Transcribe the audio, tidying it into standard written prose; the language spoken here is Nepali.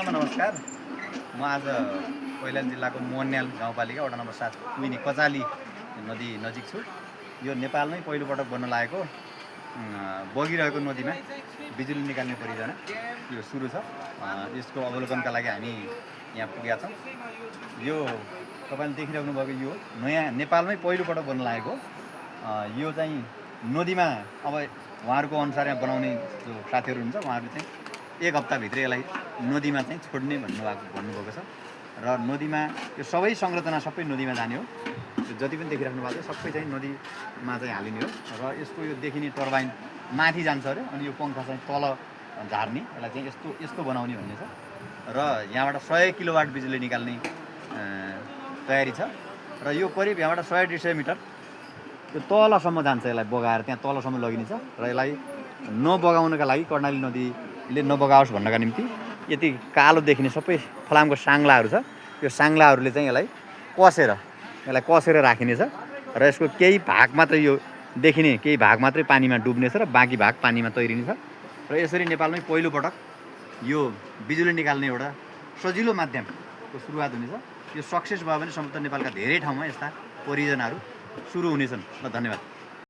सम्पूर्णमा नमस्कार। म आज कैलाली जिल्लाको मोहन्याल गाउँपालिका वडा नम्बर 7 कुइनी कचाली नदी नजिक छु। यो नेपालमै पहिलोपटक बन्न लागेको बगिरहेको नदीमा बिजुली निकाल्ने परियोजना यो सुरु छ। यसको अवलोकनका लागि हामी यहाँ पुगेका छौँ। यो तपाईँले देखिराख्नु भएको यो नयाँ नेपालमै पहिलोपटक बन्न लागेको यो चाहिँ नदीमा अब उहाँहरूको अनुसार यहाँ बनाउने जो साथीहरू हुन्छ उहाँहरूले चाहिँ एक हप्ताभित्र यसलाई नदीमा चाहिँ छोड्ने भन्नुभएको छ र नदीमा यो सबै संरचना सबै नदीमा जाने हो। यो जति पनि देखिराख्नु भएको छ सबै चाहिँ नदीमा चाहिँ हालिने हो र यसको यो देखिने टर्बाइन माथि जान्छ अरे अनि यो पङ्खा चाहिँ तल झार्ने यसलाई चाहिँ यस्तो बनाउने भन्ने छ र यहाँबाट 100 किलोवाट बिजुली निकाल्ने तयारी छ र यो करिब यहाँबाट 100-150 मिटर यो तलसम्म जान्छ। यसलाई बगाएर त्यहाँ तलसम्म लगिने छ र यसलाई नबगाउनका लागि कर्णाली नदीले नबगाओस् भन्नका निम्ति यति कालो देखिने सबै फलामको साङ्लाहरू छ। यो साङ्लाहरूले चाहिँ यसलाई कसेर राखिनेछ र यसको केही भाग मात्रै यो देखिने केही भाग मात्रै पानीमा डुब्नेछ र बाँकी भाग पानीमा तैरिनेछ र यसरी नेपालमै पहिलोपटक यो बिजुली निकाल्ने एउटा सजिलो माध्यमको सुरुवात हुनेछ। यो सक्सेस भयो भने सम्पूर्ण नेपालका धेरै ठाउँमा यस्ता परियोजनाहरू सुरु हुनेछन्। ल धन्यवाद।